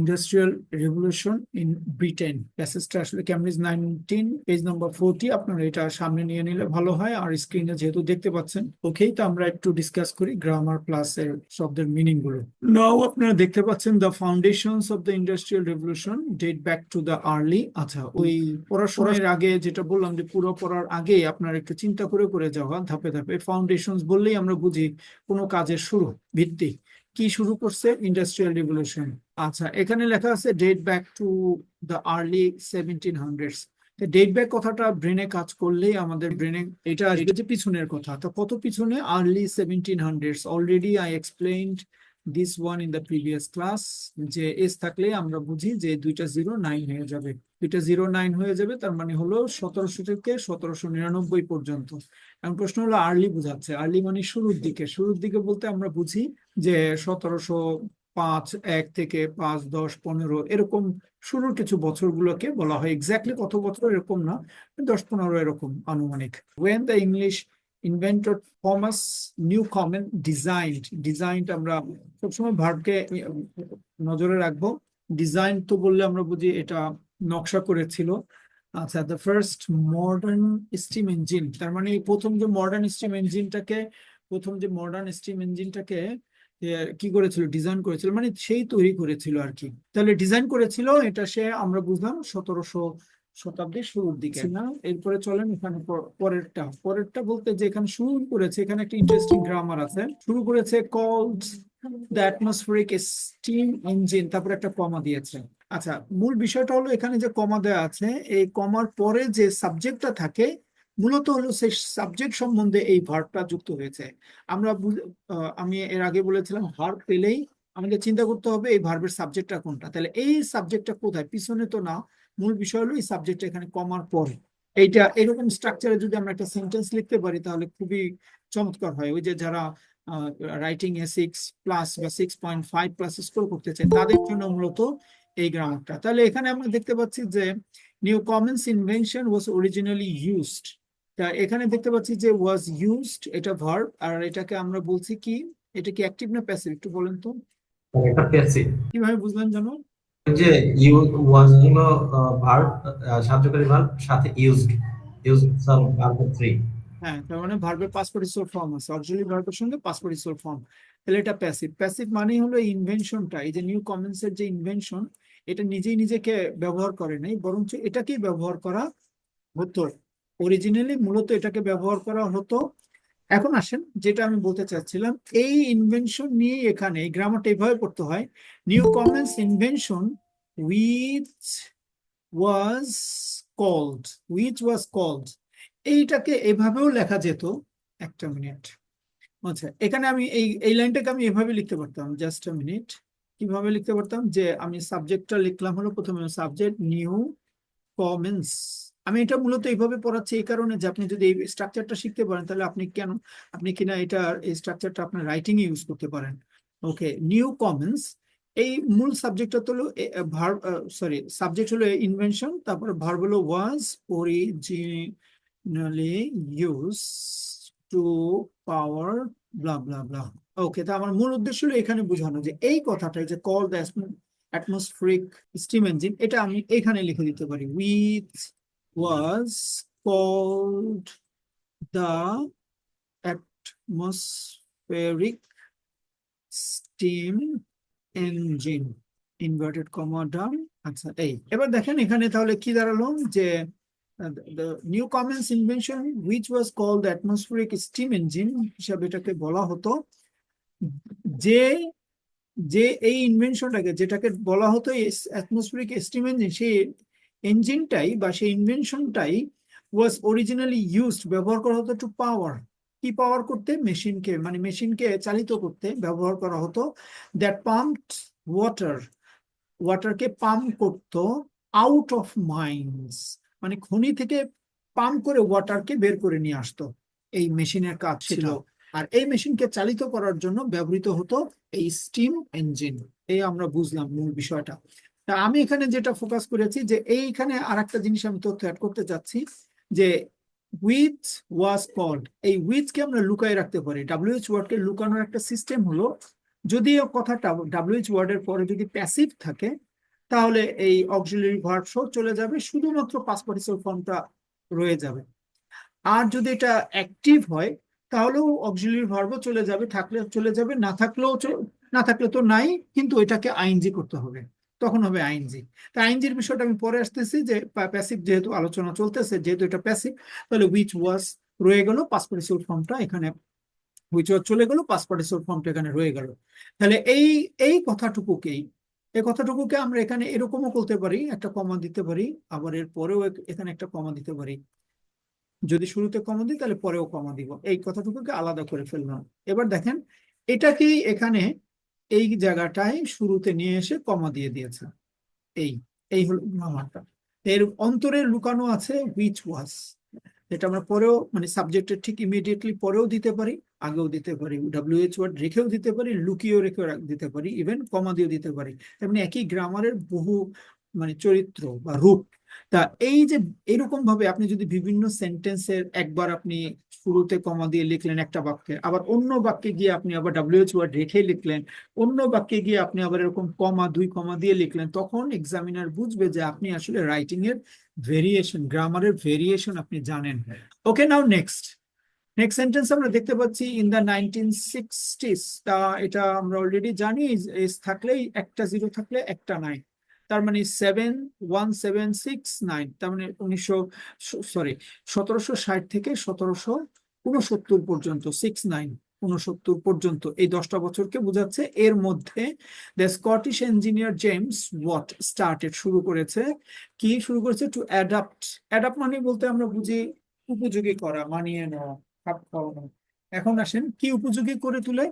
Industrial revolution in Britain প্যাসেজটা আসলে Cambridge 19 page number 40। আপনারা এটা সামনে নিয়ে নিলে ভালো হয়, আর স্ক্রিনে যেহেতু দেখতে পাচ্ছেন ওকেই, তো আমরা একটু ডিসকাস করি গ্রামার প্লাস এর শব্দের মিনিং গুলো। নাও আপনারা দেখতে পাচ্ছেন the foundations of the industrial revolution date back to the early. আচ্ছা, ওই পড়াশোনার আগে যেটা বললাম যে পুরো পড়ার আগে আপনার একটু চিন্তা করে করে যাওয়া ধাপে ধাপে। ফাউন্ডেশনস বললেই আমরা বুঝি কোনো কাজের শুরু, ভিত্তি। কি শুরু করছে? Industrial revolution. আচ্ছা, এখানে লেখা আছে date back to the early 1700s। Date back কথাটা ব্রেনে কাজ করলেই আমাদের ব্রেনে এটা আসবে যে পিছনের কথা। তো কত পিছনে? Early 1700s। Already I explained this one in the previous class, যে এস থাকলে আমরা বুঝি যে দুইটা 09 হয়ে যাবে। দুইটা 09 হয়ে যাবে, তার মানে হলো 1700 থেকে 1799 পর্যন্ত। এখন প্রশ্ন হলো আর্লি বোঝাচ্ছে, আর্লি মানে শুরুর দিকে। শুরুর দিকে বলতে আমরা বুঝি যে 1705, 1 থেকে 5, 10, 15 এরকম শুরুর কিছু বছরগুলোকে বলা হয়। এক্স্যাক্টলি কত বছর এরকম না, 10-15 এরকম আনুমানিক। When the English inventor Thomas Newcomen designed আমরা সবসময় ভার্বকে নজরে রাখবো। ডিজাইন তো বললে আমরা বুঝি এটা নকশা করেছিল। আচ্ছা, the first modern steam engine, তার মানে প্রথম যে মডার্ন স্টিম ইঞ্জিনটাকে কি করেছিল? ডিজাইন করেছিল, মানে সেই তৈরি করেছিল আর কি। তাহলে ডিজাইন করেছিল, এটা সে আমরা বুঝলাম 1700 শতাব্দীর শুরুর দিকে না। এরপরে চলেন এখানে পরেরটা বলতে যে এখানে শুরু করেছে, এখানে একটা ইন্টারেস্টিং গ্রামার আছে। শুরু করেছে called the atmospheric steam engine, তারপর একটা কমা দিয়েছে। আচ্ছা, মূল বিষয়টা হলো এখানে যে কমা দেওয়া আছে, এই কমার পরে যে সাবজেক্টটা থাকে মূলত হলো সেই সাবজেক্ট সম্বন্ধে এই ভার্বটা যুক্ত হয়েছে। আমি এর আগে বলেছিলাম ভার্ব পেলেই আমাকে চিন্তা করতে হবে এই ভার্বের সাবজেক্টটা কোনটা। তাহলে এই সাবজেক্টটা কোথায়? পিছনে তো না, মূল বিষয় হলো এই সাবজেক্টটা এখানে কমার পরে। এইটা এরকম স্ট্রাকচারে যদি আমরা একটা সেন্টেন্স লিখতে পারি তাহলে খুবই চমৎকার হয়। ওই যে যারা রাইটিং এ 6+ বা 6.5+ স্কোর করতে চায় তাদের জন্য মূলত এই গ্রামারটা। তাহলে এখানে আমরা দেখতে পাচ্ছি যে new Commons invention was originally used. তা এখানে দেখতে পাচ্ছি যে ওয়াজ ইউজড, এটা ভার্ব, আর এটাকে আমরা বলছি কি? এটা কি অ্যাক্টিভ না প্যাসিভ একটু বলেন তো? এটা প্যাসিভ। কিভাবে বুঝলেন জানো? যে ইউ ওয়াজ হলো ভার্ব, সাহায্যকারী ভার্ব, সাথে ইউজড। Used verb 3। হ্যাঁ, তার মানে ভার্বের পাস্ট পার্টিসিপল ফর্ম আছে, অক্সিলারি ভার্বের সঙ্গে পাস্ট পার্টিসিপল ফর্ম। তাহলে এটা প্যাসিভ। প্যাসিভ মানেই হলো এই ইনভেনশনটা, এই যে নিউ কমন্স এর যে ইনভেনশন, এটা নিজেই নিজেকে ব্যবহার করে নাই, বরঞ্চ এটাকেই ব্যবহার করা হতো। অরিজিনালি মূলত এটাকে ব্যবহার করা হতো। এখন আসেন যেটা আমি বলতে চাচ্ছিলাম, এই ইনভেনশন নিয়ে এখানে এই গ্রামারটা এইভাবে পড়তে হয়, Newcomen's invention which was called, এইটাকে এভাবেও লেখা যেত। একটা মিনিট। আচ্ছা, এখানে আমি এই লাইনটাকে আমি এভাবে লিখতে পারতাম, জাস্ট আ মিনিট। কিভাবে লিখতে পারতাম? যে আমি সাবজেক্টটা লিখলাম হলো প্রথমে সাবজেক্ট নিউ কমেন্স। আমি এটা মূলত এইভাবে পড়াচ্ছি এই কারণে যে আপনি যদি এই স্ট্রাকচারটা শিখতে পারেন তাহলে আপনি কিনা এটা এই স্ট্রাকচারটা আপনার রাইটিং এ ইউজ করতে পারেন। ওকে, নিউ কমেন্স, এই মূল সাবজেক্টটা হলো ভার্ব, সরি, সাবজেক্ট হলো ইনভেনশন, তারপরে ভার্ব হলো ওয়াজ অরিজিনালি ইউজ টু পাওয়ার ব্লা ব্লা ব্লা। ওকে, তা আমার মূল উদ্দেশ্য হলো এখানে বোঝানো যে এই কথাটা যে call the atmospheric steam engine, এটা আমি এখানে লিখে দিতে পারি with was called the atmospheric steam engine, inverted comma down. আচ্ছা, এই এবার দেখেন এখানে তাহলে কি দাঁড়ালো যে the new Cummins invention which was called the atmospheric steam engine হিসাবে এটাকে বলা হতো। যে যে এই ইনভেনশনটাকে যেটাকে বলা হতো অ্যাটমসফেরিক স্টিম ইঞ্জিন, সেই ইঞ্জিনটাই বা সেই ইনভেনশনটাই ওয়াজ অরিজিনালি ইউজড, ব্যবহার করা হতো টু পাওয়ার, কি পাওয়ার করতে? মেশিনকে, মানে মেশিনকে চালিত করতে ব্যবহার করা হতো। দ্যাট পাম্পড ওয়াটার, ওয়াটারকে পাম্প করতো আউট অফ মাইন্স, মানে খনি থেকে পাম্প করে ওয়াটারকে বের করে নিয়ে আসতো। এই মেশিনের কাজ ছিল। আর এই মেশিনকে চালিত করার জন্য ব্যবহৃত হতো এই স্টিম ইঞ্জিন। এই আমরা বুঝলাম মূল বিষয়টা। তা আমি এখানে যেটা ফোকাস করেছি যে এইখানে আর একটা জিনিস আমি তথ্য অ্যাড করতে চাচ্ছি, যে উইথ ওয়াজ কল্ড, এই উইথ কে আমরা লুকায় রাখতে পারি। WH ওয়ার্ডকে লুকানোর একটা সিস্টেম হলো যদি কথাটা ডাব্লিউএইচ ওয়ার্ডের পরে যদি প্যাসিভ থাকে তাহলে এই অক্সিলারি ভার্ব সহ চলে যাবে, শুধুমাত্র পাস্ট পার্টিসিপল ফর্মটা রয়ে যাবে। আর যদি এটা অ্যাক্টিভ হয় তাহলেও অক্সিলারি ভার্বও চলে যাবে, থাকলে চলে যাবে, না থাকলেও না থাকলে তো নাই, কিন্তু এটাকে আইএনজি করতে হবে, তখন হবে আইএনজি। তা আইএনজির বিষয়টা আমি পরে আসতেছি, যে প্যাসিভ যেহেতু আলোচনা চলতেছে, যেহেতু এটা প্যাসিভ, তাহলে উইচ ওয়াজ রয়ে গেল, পাস্ট পার্টিসিপল ফর্মটা এখানে হুইচ ওয়াজ চলে গেল, পাস্ট পার্টিসিপল ফর্মটা এখানে রয়ে গেল। তাহলে এই কথাটুকুকে আমরা এখানে এরকমও বলতে পারি, একটা কমা দিতে পারি, আবার এর পরেও এখানে একটা কমা দিতে পারি। যদি শুরুতে কমা দিই তাহলে পরেও কমা দিব, এই কথাটুকুকে আলাদা করে ফেললাম। এবার দেখেন, এটাকেই এখানে এই জায়গাটায় শুরুতে নিয়ে এসে কমা দিয়ে দিয়েছে। এই এই হলো গ্রামারটা। এর অন্তরে লুকানো আছে হুইচ ওয়াজ, এটা আমরা পরেও মানে সাবজেক্টের ঠিক ইমিডিয়েটলি পরেও দিতে পারি, আগেও দিতে পারি, ডাব্লিউএইচ ওয়ার্ড রেখেও দিতে পারি, লুকিয়েও রেখেও দিতে পারি, ইভেন কমা দিয়েও দিতে পারি। তেমনি একই গ্রামারের বহু মানে চরিত্র বা রূপ। তা এই যে এরকম ভাবে আপনি যদি বিভিন্ন সেন্টেন্সের একবার আপনি শুরুতে কমা দিয়ে লিখলেন একটা বাক্যে, আবার অন্য বাক্যে গিয়ে আপনি আবার ডাব্লিউএইচ ওয়ার্ড রেখে লিখলেন, অন্য বাক্যে গিয়ে আপনি আবার এরকম কমা দুই কমা দিয়ে লিখলেন, তখন এক্সামিনার বুঝবে যে আপনি আসলে রাইটিং এর ভেরিয়েশন, গ্রামারের ভেরিয়েশন আপনি জানেন। ওকে, নাও নেক্সট নেক্সট সেন্টেন্স আমরা দেখতে পাচ্ছি ইন দ্য 1960s। তা এটা আমরা অলরেডি জানি, এস থাকলেই একটা জিরো থাকলে একটা নাই, তার মানে 1716 9, তার মানে 1760 থেকে 1769 পর্যন্ত, 69 পর্যন্ত, এই 10টা বছরকে বোঝাচ্ছে। এর মধ্যে the Scottish engineer James Watt started শুরু করেছে, কি শুরু করেছে, টু অ্যাডাপ্ট। অ্যাডাপ্ট মানে বলতে আমরা বুঝি উপযোগী করা, মানিয়ে নেওয়া, খাপ খাওয়ানো। এখন আসেন কি উপযোগী করে তুলে,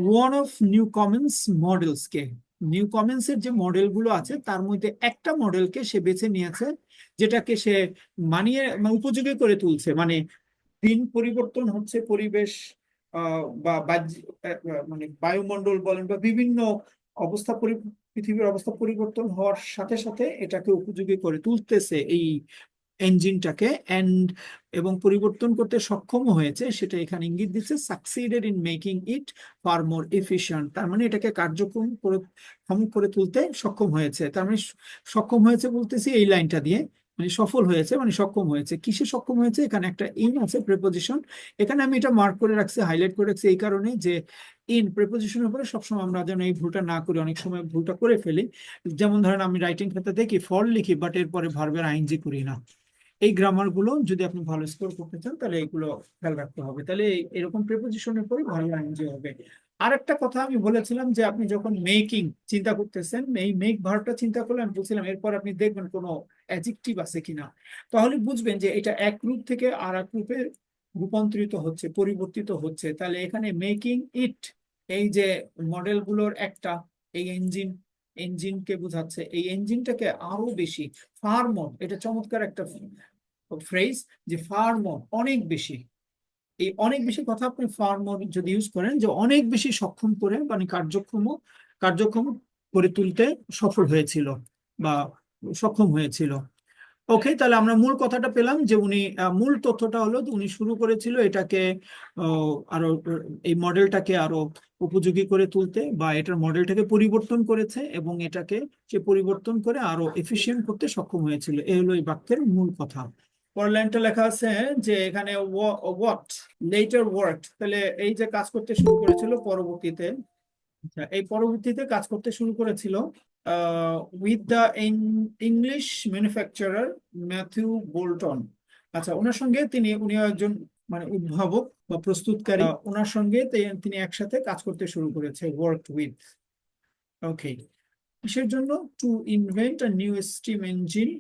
one of Newcomen's models কে, নিউ কমন্স এর যে মডেলগুলো আছে তার মধ্যে একটা মডেলকে সে বেছে নিয়েছে, যেটাকে সে মানিয়ে উপযোগী করে তুলছে। মানে দিন পরিবর্তন হচ্ছে, পরিবেশ বা মানে বায়ুমণ্ডল বলেন বা বিভিন্ন অবস্থা পৃথিবীর অবস্থা পরিবর্তন হওয়ার সাথে সাথে এটাকে উপযোগী করে তুলতেছে এই ইঞ্জিনটাকে, এবং পরিবর্তন করতে সক্ষম হয়েছে, সেটা এখানে ইঙ্গিত দিচ্ছে succeeded in making it fur more efficient. তার মানে এটাকে কার্যক্ষম করে ক্ষম করে তুলতে সক্ষম হয়েছে। তার মানে সক্ষম হয়েছে বলতেছি এই লাইনটা দিয়ে, মানে সফল হয়েছে মানে সক্ষম হয়েছে। কিসে সক্ষম হয়েছে, এখানে একটা ইন আছে প্রেপোজিশন, এখানে আমি এটা মার্ক করে রাখছি, হাইলাইট করে রাখছি এই কারণে যে ইন প্রেপোজিশনের উপরে সবসময় আমরা যেন এই ভুলটা না করি, অনেক সময় ভুলটা করে ফেলি। যেমন ধরেন আমি রাইটিং খাতা দেখি ফর লিখি, বাট এরপরে ভার্বের আইএনজি করি না। এই গ্রামার গুলো যদি আপনি ভালো স্কোর করতে চান তাহলে এগুলো খেয়াল রাখতে হবে, তাহলে এরকম প্রিপোজিশনের পরে ভালো আইএনজি হবে। আর একটা কথা আমি বলেছিলাম যে আপনি যখন মেকিং চিন্তা করতেছেন, এই মেক ভার্বটা চিন্তা করলে আমি বলছিলাম এরপর আপনি দেখবেন কোনো অ্যাডজেক্টিভ আছে কিনা, তাহলে বুঝবেন যে এটা এক রূপ থেকে আর এক রূপে রূপান্তরিত হচ্ছে, পরিবর্তিত হচ্ছে। তাহলে এখানে মেকিং ইট, এই যে মডেলগুলোর একটা, এই ইঞ্জিনকে বোঝাচ্ছে, এই ইঞ্জিনটাকে আরো বেশি, ফার মোর, এটা চমৎকার একটা ফ্রেজ, যে ফার মোর অনেক বেশি। এই অনেক বেশি কথা আপনি ফার মোর যদি ইউজ করেন, যে অনেক বেশি সক্ষম করে মানে কার্যক্ষম করে তুলতে সফল হয়েছিল বা সক্ষম হয়েছিল। ওকে, তাহলে আমরা মূল কথাটা পেলাম যে উনি মূল তথ্যটা হলো যে উনি শুরু করেছিল এটাকে আরো এই মডেলটাকে আরো উপযোগী করে তুলতে, বা এটার মডেলটাকে পরিবর্তন করেছে এবং এটাকে সে পরিবর্তন করে আরো এফিশিয়েন্ট করতে সক্ষম হয়েছিল। এই হলো এই বাক্যের মূল কথা। পরের লাইনটা লেখা আছে যে এখানে হোয়াট লেটার ওয়ার্ক, তাহলে এই যে কাজ করতে শুরু করেছিল পরবর্তীতে, আচ্ছা, এই পরবর্তীতে কাজ করতে শুরু করেছিল with the English manufacturer Matthew Bolton. আচ্ছা, ওনার সঙ্গে উনি একজন মানে উদ্ভাবক বা প্রস্তুতকারী, ওনার সঙ্গে তিনি একসাথে কাজ করতে শুরু করেছে, ওয়ার্ক উইথ। ওকে, কিসের জন্য, to invent a new steam engine,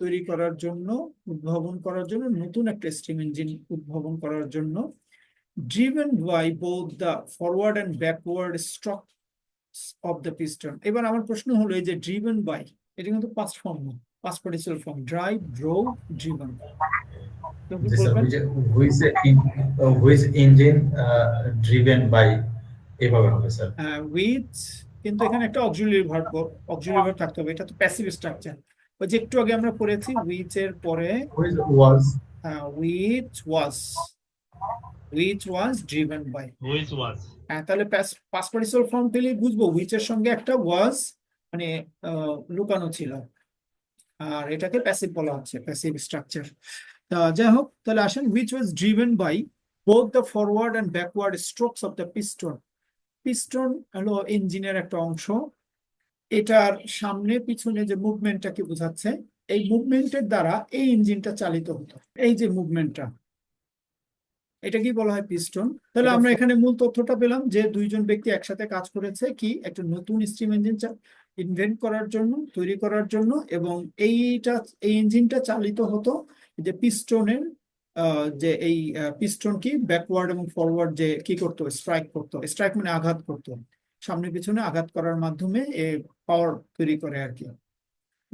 তৈরি করার জন্য, উদ্ভাবন করার জন্য, নতুন একটা স্টিম ইঞ্জিন উদ্ভাবন করার জন্য, driven by both the forward and backward strokes of the piston। এবার আমার প্রশ্ন হলো এই যে driven by, এটা কিন্তু পাস্ট ফর্ম না, past participle form, drive, drove, driven. তো কি জি স্যার, বলবেন, ওই যে হুইচ ইঞ্জিন ড্রিভেন বাই, এভাবে হবে স্যার। উইথ, কিন্তু এখানে একটা অক্সিলারি ভার্ব থাকতে হবে, এটা তো প্যাসিভ স্ট্রাকচার। ওই যে একটু আগে আমরা পড়েছি উইথ এর পরে which was, with was, which was driven by, Which was হ্যাঁ, তাহলে পাস্ট পার্টিসিপাল ফর্ম পেলে বুঝবো which এর সঙ্গে একটা ওয়াজ মানে লুকানো ছিল, আর এটাকে প্যাসিভ বলা হচ্ছে, প্যাসিভ স্ট্রাকচার। যাই হোক, তাহলে আসেন, which was driven by both the forward and backward strokes of the piston. Piston হলো ইঞ্জিনের একটা অংশ, এটার সামনে পিছনে যে মুভমেন্টটাকে বোঝাচ্ছে, এই মুভমেন্টের দ্বারা এই ইঞ্জিনটা চালিত হতো। এই যে মুভমেন্টটা, এটা কি বলা হয়? পিস্টন। তাহলে আমরা এখানে মূল তথ্যটা পেলাম যে দুইজন ব্যক্তি একসাথে কাজ করেছে কি একটা নতুন স্টিম ইঞ্জিন ইনভেন্ট করার জন্য, তৈরি করার জন্য, এবং এই ইঞ্জিনটা চালিত হতো যে পিস্টনের যে এই পিস্টন কি ব্যাকওয়ার্ড এবং ফরওয়ার্ড যে কি করতো, স্ট্রাইক করতো। স্ট্রাইক মানে আঘাত করতো, সামনে পিছনে আঘাত করার মাধ্যমে পাওয়ার তৈরি করে আর কি।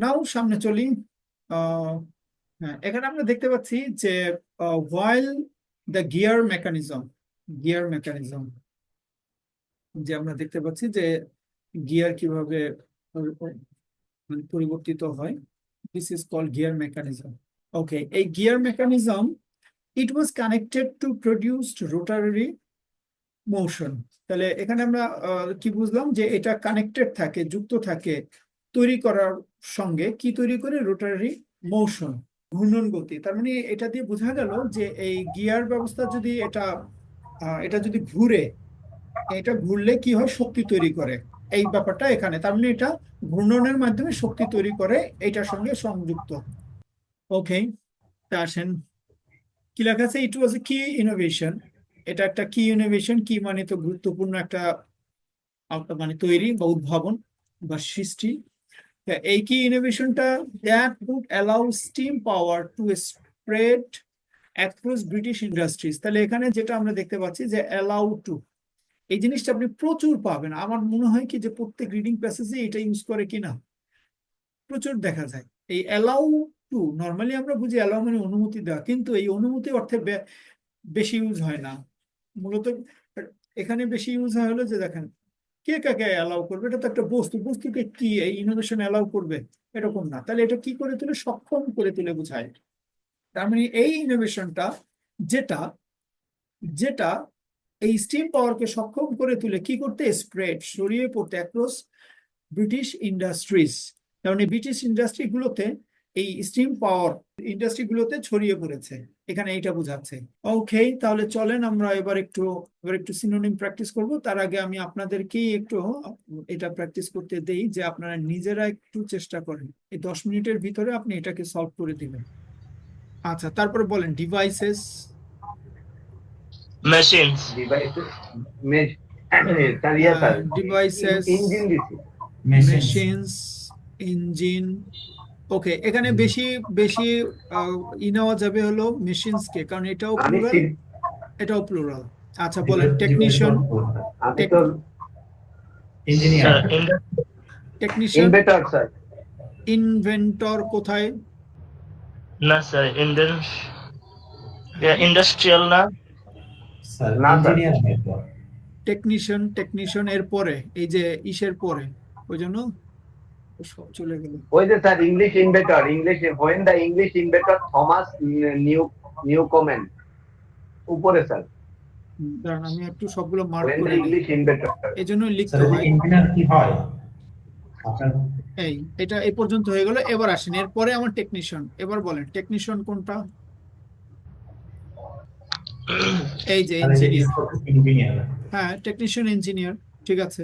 নাও সামনে চলি। হ্যাঁ, এখানে আমরা দেখতে পাচ্ছি যে while the gear mechanism যে আমরা দেখতে পাচ্ছি যে গিয়ার কিভাবে পরিবর্তিত হয়, this is called gear mechanism. Okay, এই gear mechanism, it was connected to produced rotary motion. তাহলে এখানে আমরা কি বুঝলাম যে এটা কানেক্টেড থাকে, যুক্ত থাকে তৈরি করার সঙ্গে, কি তৈরি করে? রোটারি মোশন, ঘূর্ণন গতি। তার মানে এটা দিয়ে বোঝা গেল যে এই গিয়ার ব্যবস্থা যদি এটা যদি ঘুরে, এটা ঘুরলে কি হয়? শক্তি তৈরি করে, এই ব্যাপারটা এখানে। তার মানে এটা ঘূর্ণনের মাধ্যমে শক্তি তৈরি করে, এটার সঙ্গে সংযুক্ত। ওকে, তা আসেন, কি লেখা আছে? ইট ওয়াজ এ কি ইনোভেশন। এটা একটা কি ইনোভেশন, কি মানে তো গুরুত্বপূর্ণ একটা মানে তৈরি বা উদ্ভাবন বা সৃষ্টি। এই কি ইনোভেশনটা? That would allow steam power to spread across British industries. তাহলে এখানে যেটা আমরা দেখতে পাচ্ছি যে অ্যালাউ টু, এই জিনিসটা আপনি প্রচুর পাবেন। আমার মনে হয় কি যে প্রত্যেক রিডিং প্যাসেজে এটা ইউজ করে কিনা, প্রচুর দেখা যায়। এই অ্যালাউ টু, নর্মালি আমরা বুঝি অ্যালাউ মানে অনুমতি দেওয়া, কিন্তু এই অনুমতি অর্থে বেশি ইউজ হয় না। মূলত এখানে বেশি ইউজ হয় হলো যে দেখেন, কে কাকে অ্যালাউ করবে? এটা তো একটা বস্তু, বস্তুকে কি এই ইনোভেশন অ্যালাউ করবে? এরকম না। তাহলে এটা কি করে তুলে? সক্ষম করে তুলে বোঝায়। তার মানে এই ইনোভেশনটা যেটা যেটা এই স্টিম পাওয়ারকে সক্ষম করে তুলে কি করতে? স্প্রেড, ছড়িয়ে পড়তে অ্যাক্রস ব্রিটিশ ইন্ডাস্ট্রিজ। তার মানে ব্রিটিশ ইন্ডাস্ট্রি গুলোতে এই স্টিম পাওয়ার ইন্ডাস্ট্রি গুলোতে ছড়িয়ে পড়েছে, এখানে এইটা বোঝাচ্ছে। ওকে, তাহলে চলেন আমরা এবার একটু সিনোনিম প্র্যাকটিস করব। তার আগে আমি আপনাদেরকেই একটু এটা প্র্যাকটিস করতে দেই, যে আপনারা নিজেরা একটু চেষ্টা করেন, এই 10 মিনিটের ভিতরে আপনি এটাকে সলভ করে দিবেন। আচ্ছা, তারপরে বলেন ডিভাইসেস, machines, ডিভাইসেস, ইঞ্জিন দিছি মেশিনস, ইঞ্জিন। ওকে, এখানে বেশি বেশি নেওয়া যাবে হলো মেশিনস কে, কারণ এটাও আমি প্লুরাল, এটাও প্লুরাল। আচ্ছা, বলেন টেকনিশিয়ান, আমি তো sir, টেকনিশিয়ান, ইনভেটর স্যার ইনভেন্টর কোথায়? না sir, industrial না, না স্যার টেকনিশিয়ান এর পরে, এই যে ইসের পরে, ওই জন্য সব চলে গেল। ওই যে sir English inventor, when the English inventor Thomas Newcomen, উপরে স্যার, দাঁড়ান আমি একটু সবগুলো মার্ক হোয়েন দা করে নিই, ইংলিশ ইনভেটর। এই জন্য লিখতে হয়। ইঞ্জিনিয়ার কি হয় আপনার? এটা এই পর্যন্ত হয়ে গেল। এবার আসেন, এরপরে আমার টেকনিশিয়ান। এবার বলেন টেকনিশিয়ান কোনটা? এই যে ইঞ্জিনিয়ার। হ্যাঁ, টেকনিশিয়ান ইঞ্জিনিয়ার, ঠিক আছে।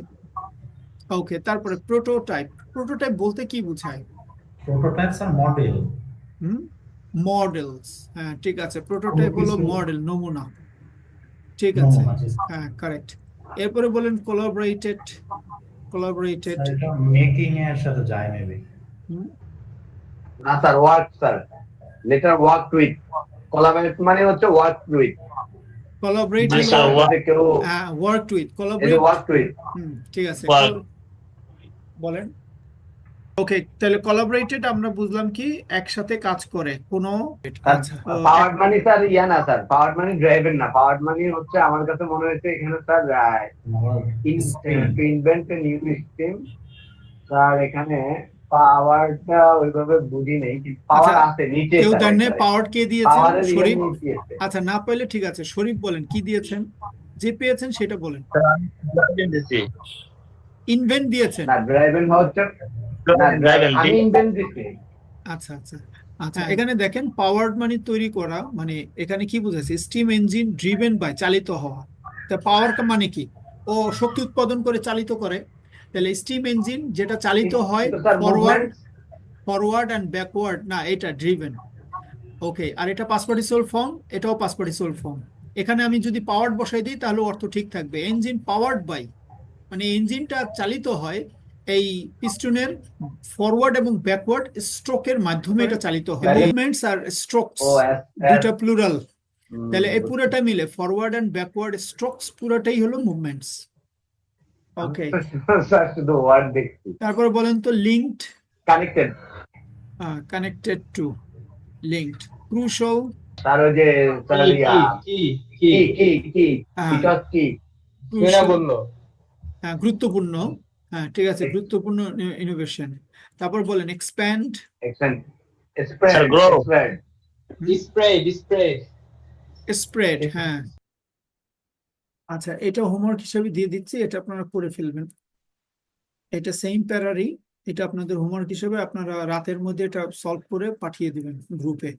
ওকে, তারপরে প্রোটোটাইপ। প্রোটোটাইপ বলতে কি বোঝায়? প্রোটোটাইপস আর মডেল। মডেলস, হ্যাঁ ঠিক আছে, প্রোটোটাইপ হলো মডেল, নমুনা, ঠিক আছে, হ্যাঁ কারেক্ট। এরপরে বলেন কোলাবোরেটেড। এটা মেকিং এর সাথে যায় মেবি। না sir, work sir, letter work with, collaborate মানে হচ্ছে ওয়ার্ক উইথ, কোলাবোরেট জি হলো স্যার, কেউ ওয়ার্ক উইথ, এই যে কোলাবোরেট, ওয়ার্ক উইথ, ঠিক আছে। Work. বলেন। ওকে, তাহলে কোলাবোরেটেড আমরা বুঝলাম কি একসাথে কাজ করে কোনো। আচ্ছা, পাওয়ার মানি স্যার ইয়া না স্যার, পাওয়ার মানি ড্রাইভের না, পাওয়ার মানি হচ্ছে আমার কাছে মনে হচ্ছে এখানে sir invent a new system sir, এখানে পাওয়ারটা ওইভাবে বুঝি নেই, পাওয়ার আচ্ছা, আছে নিচে কেউ স্যার, জানে পাওয়ার কে দিয়েছেন? পাওয়ারের শরীফ। নিচে আছে। আচ্ছা, না পাইলে ঠিক আছে, শরীফ বলেন কি দিয়েছেন? যে পেয়েছেন সেটা বলেন। ড্রাইভেন দিছি ইনভেন্ট দিয়েছেন। না ড্রাইভেন হচ্ছে না ড্রাইভেন আমি ইনভেন্ট দিছি। আচ্ছা আচ্ছা আচ্ছা, এখানে দেখেন পাওয়ার্ড মানে তৈরি করা, মানে এখানে কি বুঝাচ্ছে, স্টিম ইঞ্জিন ড্রিভেন বাই, চালিত হওয়া। তা পাওয়ার মানে কি, ও শক্তি উৎপাদন করে চালিত করে। তাহলে স্টিম ইঞ্জিন যেটা চালিত হয় কিন্তু sir forward movement forward and backward, না এটা ড্রিভেন। ওকে, আর এটা পাস্ট পার্টিসিপল ফর্ম, এটাও পাস্ট পার্টিসিপল ফর্ম। এখানে আমি যদি পাওয়ার্ড বসাই দিই তাহলে অর্থ ঠিক থাকবে। ইঞ্জিন পাওয়ার্ড বাই, মানে ইঞ্জিনটা চালিত হয় এই পিস্টনের ফরওয়ার্ড এবং ব্যাকওয়ার্ড স্ট্রোকের মাধ্যমে এটা চালিত হয়। তাহলে- মুভমেন্টস আর স্ট্রোকস ও দুইটা প্লুরাল। তাহলে এই পুরোটা মিলে ফরওয়ার্ড এন্ড ব্যাকওয়ার্ড স্ট্রোকস পুরোটাই হলো মুভমেন্টস। ওকে, স্যার শুধু ওয়ার্ড দেখছি। তারপরে বলেন তো linked, connected connected to, linked, crucial, তার ওই যে স্যার ইয়া কি হ্যাঁ, এটা কি crucial, বললো হ্যাঁ গুরুত্বপূর্ণ, হ্যাঁ ঠিক আছে, গুরুত্বপূর্ণ ইনোভেশন। তারপর বলেন এক্সপ্যান্ড, Sir, grow. স্প্রেড, হ্যাঁ। আচ্ছা, এটা হোমওয়ার্ক হিসেবে দিয়ে দিচ্ছি, এটা আপনারা করে ফেলবেন। এটা সেম প্যারারই, এটা আপনাদের হোমওয়ার্ক হিসেবে আপনারা রাতের মধ্যে এটা সলভ করে পাঠিয়ে দিবেন গ্রুপে।